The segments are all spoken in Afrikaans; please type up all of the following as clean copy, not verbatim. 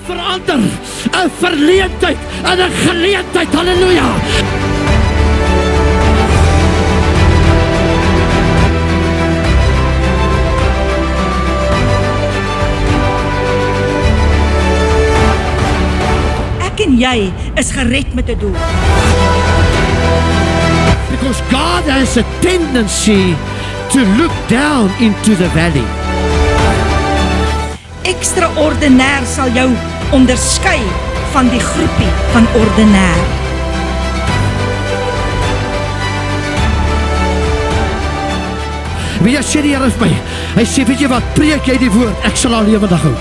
verander, 'n verleentheid en 'n geleentheid. Halleluja. Ek en jy is gered met 'n doel. Because God has a tendency to look down into the valley. Extraordinair sal jou onderskei van die groepie van ordinair. Wie sê die Here vir my? Hy sê, weet jy wat, preek jy die woord, ek sal al lewendig hou.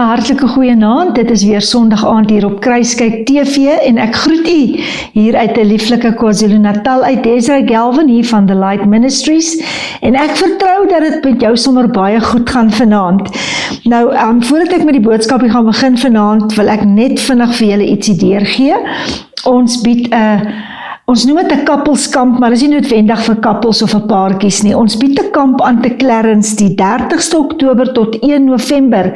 Hartlike goeienaand, dit is weer Sondag aand hier op Kruiskyk TV en ek groet u hier uit die lieflike KwaZulu-Natal uit Desiree Galvin hier van The Light Ministries en ek vertrou dat dit met jou sommer baie goed gaan vanaand. Nou, voordat ek met die boodskap gaan begin vanaand, wil ek net vinnig vir julle ietsie deurgee. Ons bied ons noem dit 'n kappelskamp, maar dit is nie noodwendig vir kappels of 'n paartjies nie. Ons bied 'n kamp aan te Clarence die 30ste Oktober tot 1 November.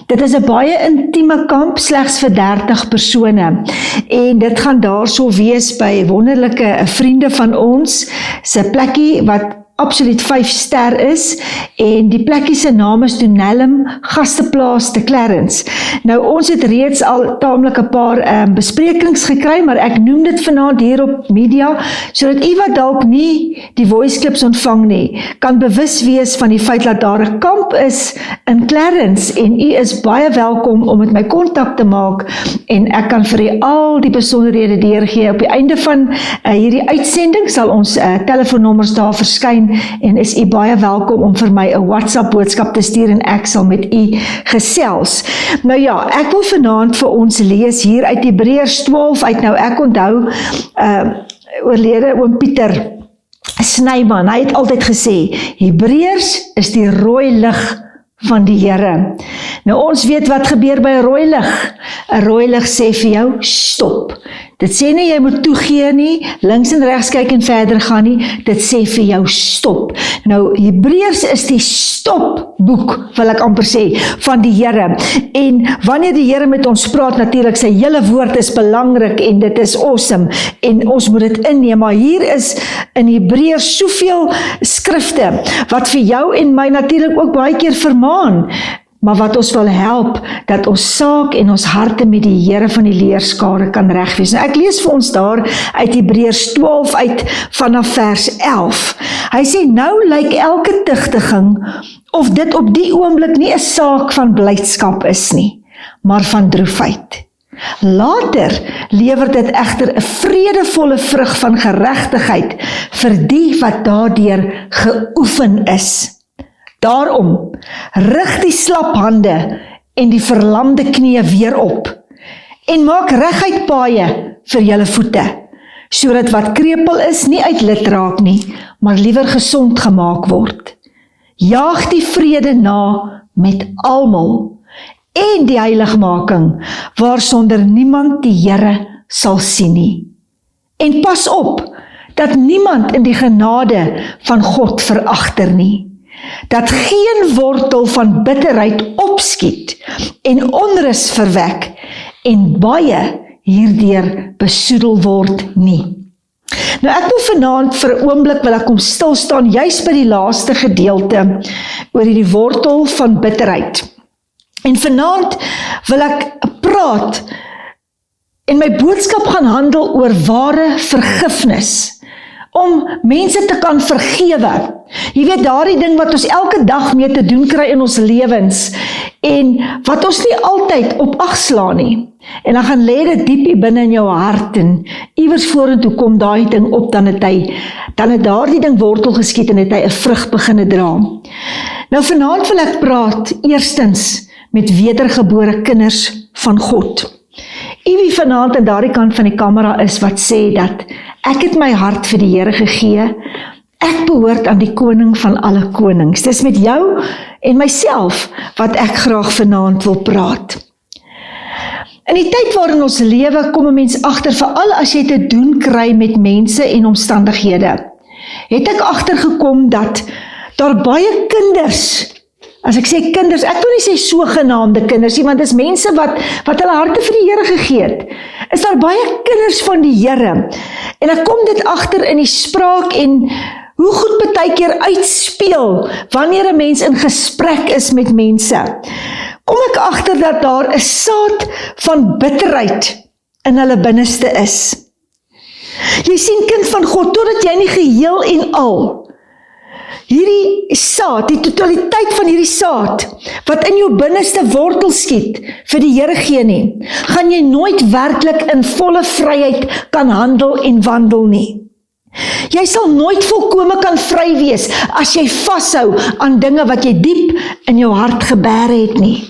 Dit is 'n baie intieme kamp, slegs vir 30 persone. En dit gaan daarso wees by wonderlike vriende van ons, se plekkie wat absoluut 5 ster is, en die plekkie se naam is Dunelm Gasteplaas te Clarence. Nou, ons het reeds al taamlik 'n paar besprekings gekry, maar ek noem dit vanaand hier op media, sodat u wat dalk nie die voice clips ontvang nie, kan bewus wees van die feit dat daar 'n kamp is in Clarence, en u is baie welkom om met my kontak te maak, en ek kan vir u al die besonderhede deurgee. Op die einde van hierdie uitsending sal ons telefoonnommers daar verskyn, en is u baie welkom om vir my 'n WhatsApp boodskap te stuur en ek sal met u gesels. Nou ja, ek wil vanaand vir ons lees hier uit Hebreërs 12 uit. Nou ek onthou oorlede oom Pieter Snyman, hy het altyd gesê, Hebreërs is die rooi lig van die Here. Nou ons weet wat gebeur by 'n rooi lig. 'n Rooi lig sê vir jou, stop. Dit sê nie jy moet toegee nie, links en regs kyk en verder gaan nie, dit sê vir jou stop. Nou Hebreërs is die stopboek, wil ek amper sê, van die Here. En wanneer die Here met ons praat, natuurlik sy hele woord is belangrik en dit is awesome en ons moet dit inneem, maar hier is in Hebreërs soveel skrifte wat vir jou en my natuurlik ook baie keer vermaan, maar wat ons wil help, dat ons saak en ons harte met die Here van die leerskare kan regwees. Nou ek lees vir ons daar uit Hebreërs 12 uit vanaf vers 11. Hy sê, nou lyk elke tugtiging of dit op die oomblik nie 'n saak van blydskap is nie, maar van droefheid. Later lewer dit egter 'n vredevolle vrug van geregtigheid vir die wat daardeur geoefen is. Daarom, rig die slap hande en die verlamde knieë weer op en maak reguit paaie vir julle voete, sodat wat krepeel is nie uit lid raak nie, maar liewer gesond gemaak word. Jaag die vrede na met almal en die heiligmaking, waarsonder niemand die Here sal sien nie. En pas op, dat niemand in die genade van God veragter nie, dat geen wortel van bitterheid opskiet en onrus verwek en baie hierdeur besoedel word nie. Nou ek wil vanaand vir 'n oomblik wil ek kom stil staan juis by die laaste gedeelte oor die wortel van bitterheid. En vanaand wil ek praat en my boodskap gaan handel oor ware vergifnis, om mense te kan vergewe. Jy weet, daardie ding wat ons elke dag mee te doen kry in ons lewens, en wat ons nie altyd op ag slaan nie. En dan gaan lê dit diep hier binne in jou hart, en iewers vorentoe kom daai ding op, dan het daardie ding wortel geskiet, en het hy 'n vrug begine dra. Nou vanaand wil ek praat, eerstens, met wedergebore kinders van God. Wie vanaand aan daardie kant van die kamera is wat sê dat ek het my hart vir die Here gegee, ek behoort aan die koning van alle konings. Dis met jou en myself wat ek graag vanaand wil praat. In die tyd waarin ons lewe, kom 'n mens agter, veral as jy te doen kry met mense en omstandighede, het ek agtergekom dat daar baie kinders, as ek sê kinders, ek wil nie sê sogenaamde kinders nie, want dis mense wat hulle harte vir die Here gegee het, is daar baie kinders van die Here, en ek kom dit agter in die spraak en hoe goed baie keer uitspeel, wanneer 'n mens in gesprek is met mense, kom ek agter dat daar 'n saad van bitterheid in hulle binneste is. Jy sien, kind van God, totdat jy nie geheel en al hierdie saad, die totaliteit van hierdie saad, wat in jou binneste wortel skiet, vir die Here gee nie, gaan jy nooit werklik in volle vryheid kan handel en wandel nie. Jy sal nooit volkome kan vry wees, as jy vashou aan dinge wat jy diep in jou hart gebêre het nie.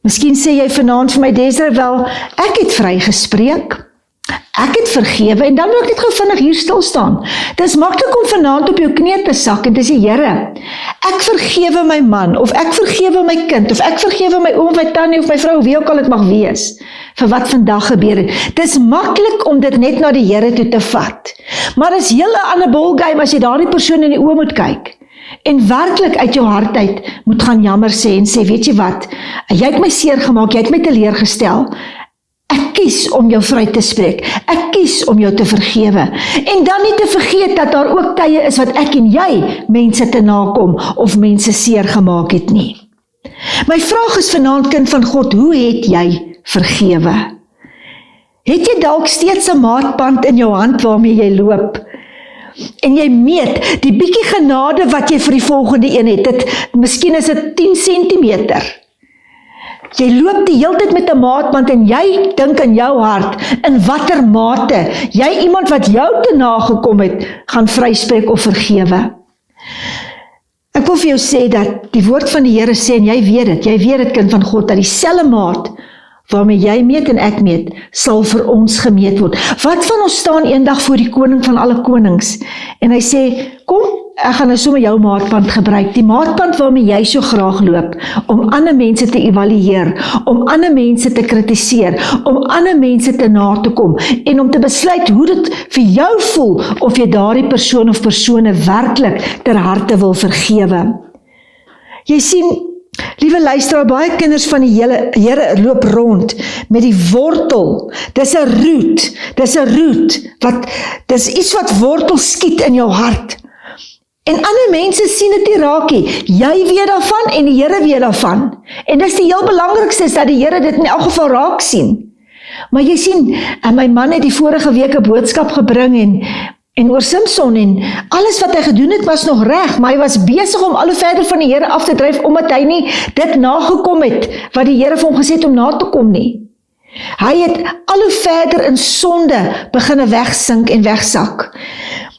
Miskien sê jy vanaand vir my, Desiree, wel, ek het vry gespreek, ek het vergewe, en dan wil ek net gou vinnig hier stil staan. Dit is maklik om vanaand op jou knie te sak, en te sê, Here, ek vergewe my man, of ek vergewe my kind, of ek vergewe my oom, of my tannie, of my vrou, wie ook al het mag wees, vir wat vandag gebeur het. Dit is maklik om dit net na die Here toe te vat, maar dit is heel 'n ander ballgame as jy daardie persoon in die oë moet kyk, en werklik uit jou hart uit moet gaan jammer sê, en sê, weet jy wat, jy het my seer gemaak, jy het my teleurgestel, ek kies om jou vry te spreek, ek kies om jou te vergewe, en dan nie te vergeet dat daar ook tye is wat ek en jy mense te nakom, of mense seer gemaak het nie. My vraag is vanaand, kind van God, hoe het jy vergewe? Het jy dalk steeds 'n maatband in jou hand waarmee jy loop, en jy meet die bietjie genade wat jy vir die volgende een het, miskien is dit 10 centimeter, jy loop die hele tyd met 'n maatband, en jy dink in jou hart, in watter mate jy iemand wat jou te nagekom het, gaan vryspreek of vergewe. Ek wil vir jou sê dat die woord van die Here sê, en jy weet dit, kind van God, dat dieselfde maat waarmee jy meet en ek meet, sal vir ons gemeet word. Wat van ons staan eendag voor die koning van alle konings, en hy sê, kom, ek gaan nou sommer jou maatband gebruik, die maatband waarmee jy so graag loop, om ander mense te evalueer, om ander mense te kritiseer, om ander mense te na te kom, en om te besluit hoe dit vir jou voel, of jy daardie persoon of persone werklik ter harte wil vergewe. Jy sien, liewe luisteraar, baie kinders van die Here loop rond met die wortel. Dis 'n root, dis iets wat wortel skiet in jou hart. En ander mense sien dit nie raak nie. Jy weet daarvan en die Here weet daarvan. En dis die heel belangrikste, is dat die Here dit in elk geval raak sien. Maar jy sien, my man het die vorige week 'n boodskap gebring en oor Samson, en alles wat hy gedoen het was nog reg, maar hy was besig om al hoe verder van die Here af te dryf, omdat hy nie dit nagekom het wat die Here vir hom gesê het om na te kom nie. Hy het al hoe verder in sonde beginne wegsink en wegsak.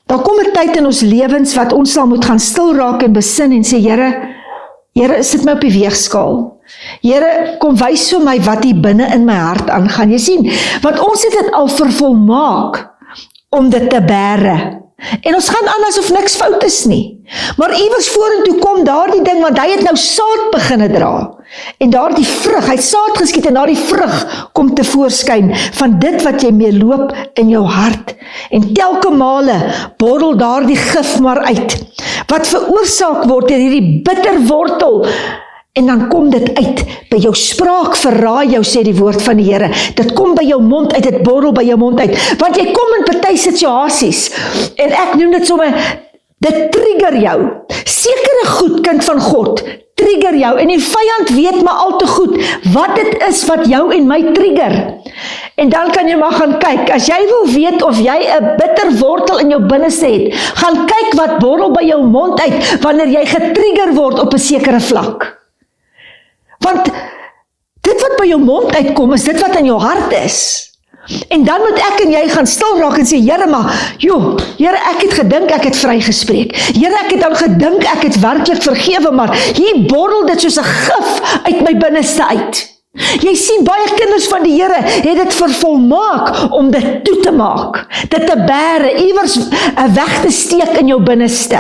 Daar kom 'n tyd in ons lewens wat ons sal moet gaan stil raak en besin en sê, Here, sit my op die weegskaal. Here, kom wys vir my wat hier binne in my hart aangaan. Jy sien, want ons het dit al vervolmaak om dit te bære. En ons gaan aan asof niks fout is nie. Maar iewers vorentoe kom daardie ding, want hy het nou saad beginne dra. En daardie vrug, hy het saad geskiet, en daardie vrug kom tevoorskyn van dit wat jy mee loop in jou hart. En telke male borrel daardie gif maar uit, wat veroorsaak word deur hierdie bitter wortel. En dan kom dit uit, by jou spraak verraai jou, sê die woord van die Here. Dit kom by jou mond uit, dit borrel by jou mond uit. Want jy kom in party situasies, en ek noem dit sommer, dit trigger jou. Sekere goed, kind van God, trigger jou, en die vyand weet maar al te goed, wat dit is wat jou en my trigger. En dan kan jy maar gaan kyk, as jy wil weet of jy 'n bitter wortel in jou binneste het, gaan kyk wat borrel by jou mond uit, wanneer jy getrigger word op 'n sekere vlak. Want dit wat by jou mond uitkom, is dit wat in jou hart is. En dan moet ek en jy gaan stil raak en sê, Here, maar, Here, ek het gedink ek het vrygespreek. Here, ek het dan gedink ek het werklik vergewe, maar hier borrel dit soos 'n gif uit my binneste uit. Jy sien, baie kinders van die Here het dit vervolmaak om dit toe te maak, dit te bære, iewers weg te steek in jou binneste.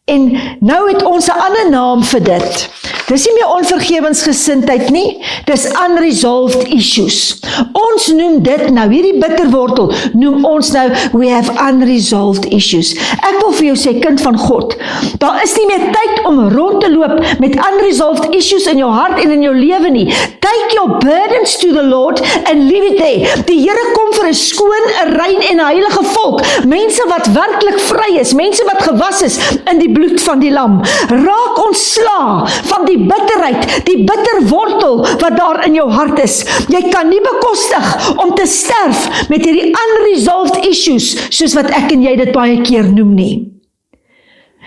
En nou het ons 'n ander naam vir dit. Dis nie meer onvergewensgesindheid nie, dis unresolved issues. Ons noem dit nou, hierdie bitterwortel, noem ons nou, we have unresolved issues. Ek wil vir jou sê, kind van God, daar is nie meer tyd om rond te loop met unresolved issues in jou hart en in jou lewe nie. Take your burdens to the Lord and leave it there. Die Here kom vir 'n skoon, 'n rein en 'n heilige volk, mense wat werklik vry is, mense wat gewas is in die bloed van die lam. Raak ontslae van die bitterheid, die bitterwortel wat daar in jou hart is. Jy kan nie bekostig om te sterf met hierdie unresolved issues, soos wat ek en jy dit baie keer noem nie.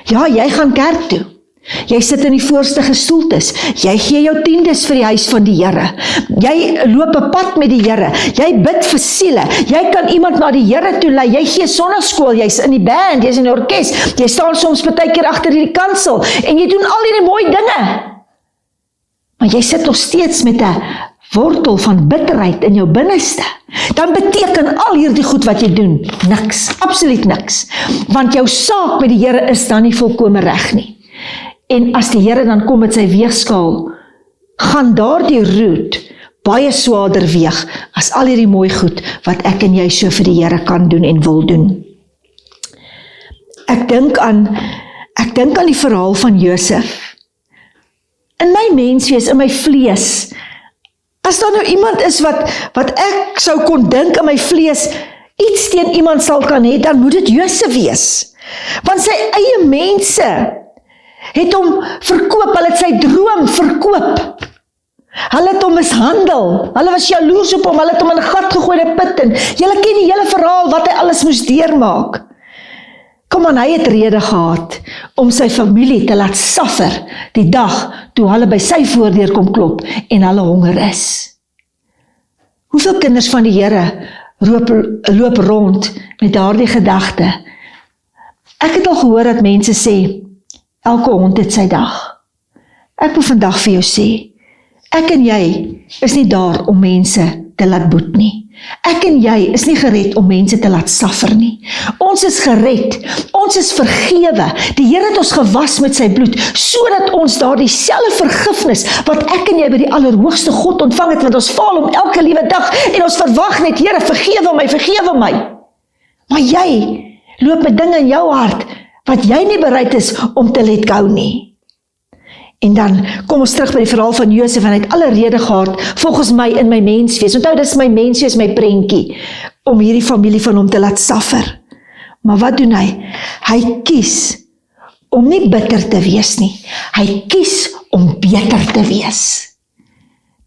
Ja, jy gaan kerk toe. Jy sit in die voorste gestoeltes. Jy gee jou tiendes vir die huis van die Here. Jy loop 'n pad met die Here. Jy bid vir siele. Jy kan iemand na die Here toe lei. Jy gee sonnaskool, jy's in die band, jy's in die orkes. Jy staan soms baie keer agter die kansel en jy doen al hierdie mooi dinge. Maar jy sit nog steeds met 'n wortel van bitterheid in jou binneste. Dan beteken al hierdie goed wat jy doen niks, absoluut niks. Want jou saak met die Here is dan nie volkome reg nie. En as die Here dan kom met sy weegskaal, gaan daardie roet baie swaarder weeg as al hierdie mooi goed wat ek en jy so vir die Here kan doen en wil doen. Ek dink aan die verhaal van Josef. In my menswees, in my vlees, as daar nou iemand is wat ek sou kon dink in my vlees, iets teen iemand sal kan hê, dan moet dit Josef wees. Want sy eie mense het hom verkoop, hulle het sy droom verkoop. Hulle het hom mishandel, hulle was jaloers op hom, hulle het hom in 'n gat gegooi, 'n put in. Julle ken die hele verhaal, wat hy alles moes deurmaak. Kom aan, hy het rede gehad om sy familie te laat suffer die dag toe hulle by sy voordeur kom klop en hulle honger is. Hoeveel kinders van die Here loop rond met daardie gedagte? Ek het al gehoor dat mense sê, elke hond het sy dag. Ek wil vandag vir jou sê, ek en jy is nie daar om mense te laat boet nie. Ek en jy is nie gered om mense te laat suffer nie. Ons is gered, ons is vergewe. Die Here het ons gewas met sy bloed, sodat ons daardie selfe vergifnis wat ek en jy by die Allerhoogste God ontvang het, want ons faal om elke liewe dag en ons verwag net, Here, vergewe my. Maar jy loop met dinge in jou hart wat jy nie bereid is om te let go nie. En dan kom ons terug by die verhaal van Josef, en hy het alle rede gehad, volgens my in my menswees. Onthou, dis my menswees, my prentjie, om hierdie familie van hom te laat suffer. Maar wat doen hy? Hy kies om nie bitter te wees nie. Hy kies om beter te wees.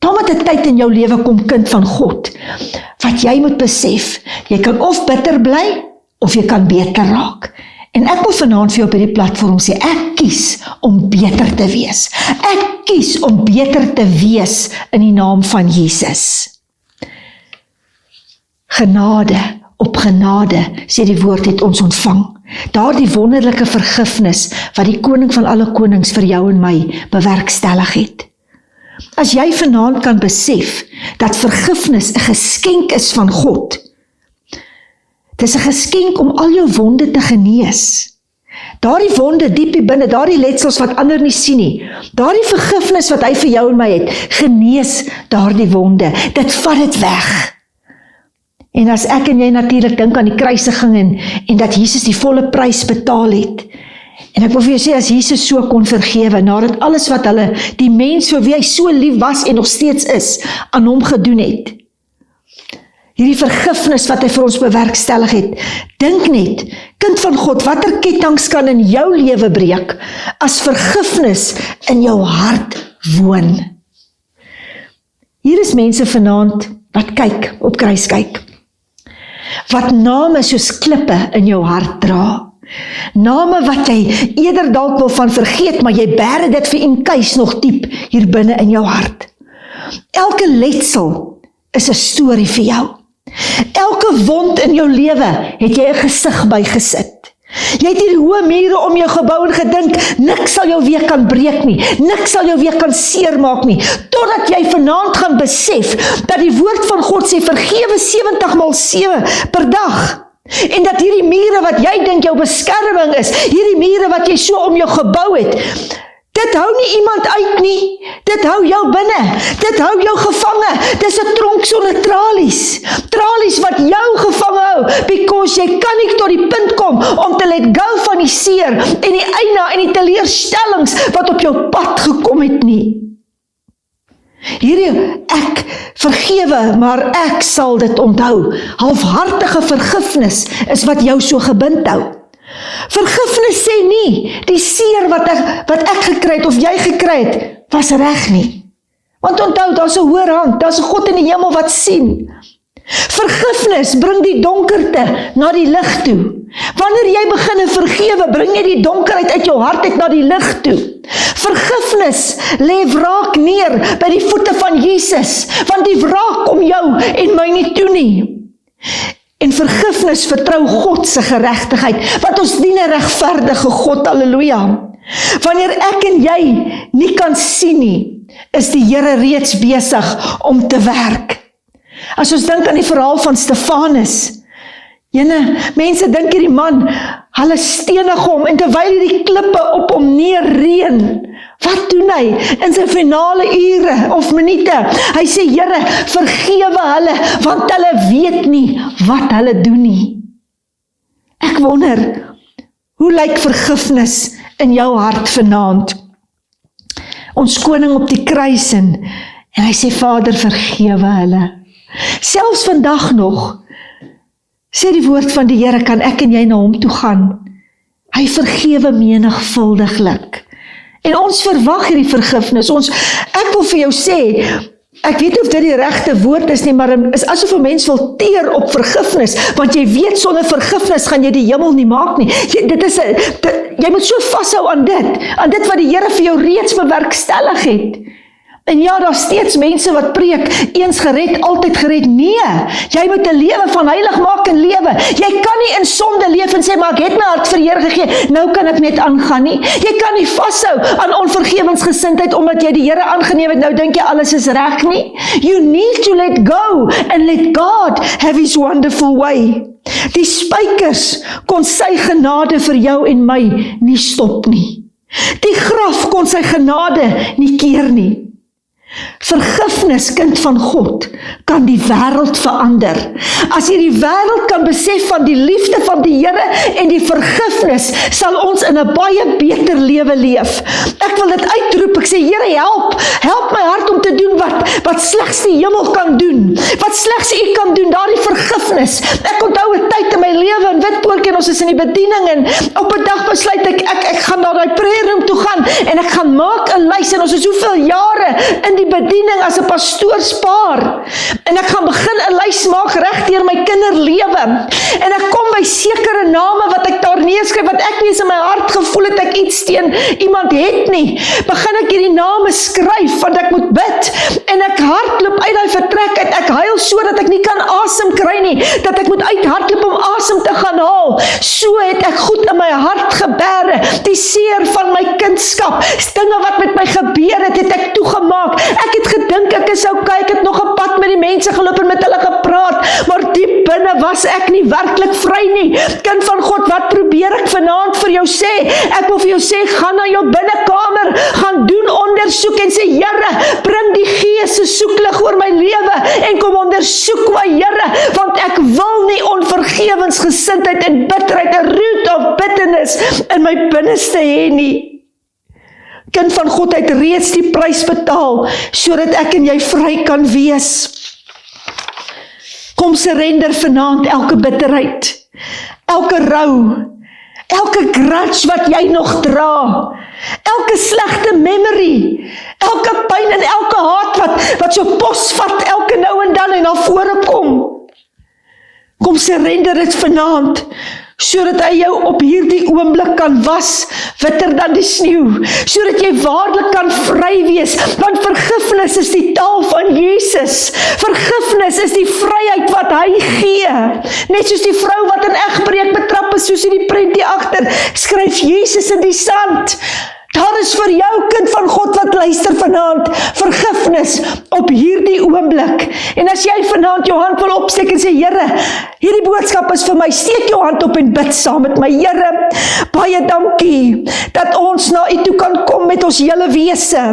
Dan moet 'n tyd in jou lewe kom, kind van God, wat jy moet besef, jy kan of bitter bly, of jy kan beter raak. En ek wil vanaand vir jou op hierdie platform sê, ek kies om beter te wees. Ek kies om beter te wees in die naam van Jesus. Genade op genade, sê die woord, het ons ontvang. Daardie wonderlike vergifnis wat die koning van alle konings vir jou en my bewerkstellig het. As jy vanaand kan besef dat vergifnis 'n geskenk is van God, dit is 'n geskenk om al jou wonde te genees. Daardie wonde diep hier binne, daardie letsels wat ander nie sien nie, daardie vergifnis wat hy vir jou en my het, genees daardie wonde. Dit vat dit weg. En as ek en jy natuurlik dink aan die kruisiging en dat Jesus die volle prys betaal het, en ek wil vir jou sê, as Jesus so kon vergewe, nadat alles wat hulle, die mens vir wie hy so lief was en nog steeds is, aan hom gedoen het, hierdie vergifnis wat hy vir ons bewerkstellig het, dink net, kind van God, watter ketTINGS kan in jou lewe breek, as vergifnis in jou hart woon. Hier is mense vanaand, wat kyk, op kruis kyk, wat name soos klippe in jou hart dra, name wat jy eerder dalk wil van vergeet, maar jy bære dit vir enkhuis nog diep hier binne in jou hart. Elke letsel is 'n storie vir jou. Elke wond in jou lewe het jy 'n gesig by gesit. Jy het hier hoë mure om jou gebou en gedink, niks sal jou weer kan breek nie, niks sal jou weer kan seermaak nie, totdat jy vanaand gaan besef, dat die woord van God sê, vergewe 70x7 per dag, en dat hierdie mure wat jy dink jou beskerming is, hierdie mure wat jy so om jou gebou het, Dit hou nie iemand uit nie. Dit hou jou binne. Dit hou jou gevange. Dis 'n tronk sonder tralies. Tralies wat jou gevange hou, because jy kan nie tot die punt kom om te let go van die seer en die eina en die teleurstellings wat op jou pad gekom het nie. Hierdie ek vergewe, maar ek sal dit onthou. Halfhartige vergifnis is wat jou so gebind hou. Vergifnis sê nie, die seer wat ek gekry het of jy gekry het, was reg nie. Want onthou, daar's 'n hoër hand, daar's 'n God in die hemel wat sien. Vergifnis bring die donkerte na die lig toe. Wanneer jy begin vergewe, bring jy die donkerheid uit jou hart uit na die lig toe. Vergifnis lê wraak neer by die voete van Jesus, want die wraak kom jou en my nie toe nie. En vergifnis vertrou God se geregtigheid, want ons dien 'n regverdige God, halleluja. Wanneer ek en jy nie kan sien nie, is die Here reeds besig om te werk. As ons dink aan die verhaal van Stefanus, mense dink hierdie man, hulle stenig hom, en terwyl die klippe op hom neerreën, wat doen hy in sy finale ure of minute? Hy sê, Here, vergewe hulle, want hulle weet nie wat hulle doen nie. Ek wonder, hoe lyk vergifnis in jou hart vanaand? Ons koning op die kruis en hy sê, Vader, vergewe hulle. Selfs vandag nog, sê die woord van die Here, kan ek en jy na hom toe gaan. Hy vergewe menigvuldiglik. En ons verwag hierdie vergifnis. Ek wil vir jou sê, ek weet of dit die regte woord is nie, maar is asof 'n mens wil teer op vergifnis, want jy weet sonder vergifnis gaan jy die hemel nie maak nie. Jy moet so vashou aan dit wat die Here vir jou reeds bewerkstellig het. En ja, daar steeds mense wat preek, eens gered, altyd gered. Nee, jy moet 'n lewe van heiligmaak en lewe. Jy kan nie in sonde leef en sê, maar ek het my hart vir die Here gegee, nou kan ek net aangaan nie. Jy kan nie vashou aan onvergewensgesindheid, omdat jy die Here aangeneem het, nou dink jy alles is reg nie. You need to let go and let God have his wonderful way. Die spykers kon sy genade vir jou en my nie stop nie. Die graf kon sy genade nie keer nie. Vergifnis, kind van God, kan die wêreld verander. As jy die wêreld kan besef van die liefde van die Here en die vergifnis, sal ons in 'n baie beter lewe leef. Ek wil dit uitroep, ek sê, Here, help my hart om te doen wat slegs die hemel kan doen, wat slegs U kan doen, daardie vergifnis. Ek onthou 'n tyd in my lewe in Witpoort, en ons is in die bediening, en op 'n dag besluit ek gaan na daai prayer room toe gaan, en ek gaan maak 'n lys, en ons is soveel jare in die bediening as 'n pastoorspaar, en ek gaan begin 'n lys maak reg deur my kinderlewe, en ek kom by sekere name wat ek daar neerskryf, wat ek nie eens in my hart gevoel het ek iets teen iemand het nie, begin ek hierdie name skryf, want ek moet bid, en ek hardloop uit daai vertrek uit, ek huil so dat ek nie kan asem kry nie, dat ek moet uithardloop om asem te gaan haal. So het ek goed in my hart gebeere, die seer van my kindskap, dinge wat met my gebeur het ek toegemaak. Ek het gedink ek is okay, ek het nog 'n pad met die mense geloop en met hulle gepraat, maar diep binne was ek nie werklik vry nie. Kind van God, wat probeer ek vanaand vir jou sê? Ek wil vir jou sê, gaan na jou binnekamer, gaan doen ondersoek en sê, Here, bring die Gees se soeklig oor my lewe en kom ondersoek my, Here, want ek wil nie onvergewensgesindheid en bitterheid, 'n root of bitterness in my binneste hê nie. Kind van God, het reeds die prys betaal, sodat ek en jy vry kan wees. Kom surrender vanaand elke bitterheid, elke rou, elke grudge wat jy nog dra, elke slegte memory, elke pyn en elke haat wat so posvat elke nou en dan en na vore kom. Kom surrender dit vanaand, sodat hy jou op hierdie oomblik kan was, witter dan die sneeu, sodat jy waarlik kan vry wees, want vergifnis is die taal van Jesus, vergifnis is die vryheid wat hy gee, net soos die vrou wat in egbreek betrap is, soos in die prentjie agter, skryf Jesus in die sand, Daar is vir jou, kind van God wat luister vanaand, vergifnis op hierdie oomblik. En as jy vanaand jou hand wil opsteek en sê, Here, hierdie boodskap is vir my, steek jou hand op en bid saam met my. Here, baie dankie, dat ons na U toe kan kom met ons hele wese.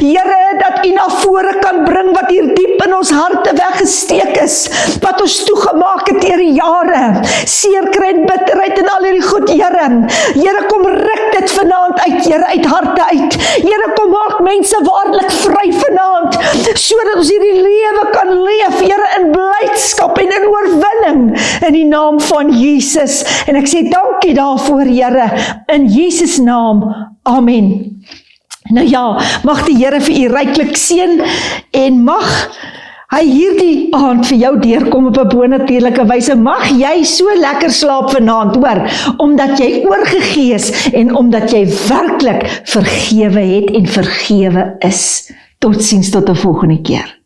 Here, dat U na vore kan bring wat hier diep in ons harte weggesteek is, wat ons toegemaak het deur die jare, seerkry en bitterheid en al hierdie goed, Here. Here, kom ruk dit vanaand uit, Here, uit harte uit. Here, kom maak mense waarlik vry vanaand, sodat ons hierdie lewe kan leef, Here, in blydskap en in oorwinning, in die naam van Jesus. En ek sê dankie daarvoor, Here, in Jesus naam, amen. Nou ja, mag die Here vir u ryklik seën, en mag hy hierdie aand vir jou deurkom op 'n bonatuurlike wyse. Mag jy so lekker slaap vanaand, hoor, omdat jy oorgegee is en omdat jy werklik vergewe het en vergewe is. Totsiens tot 'n volgende keer.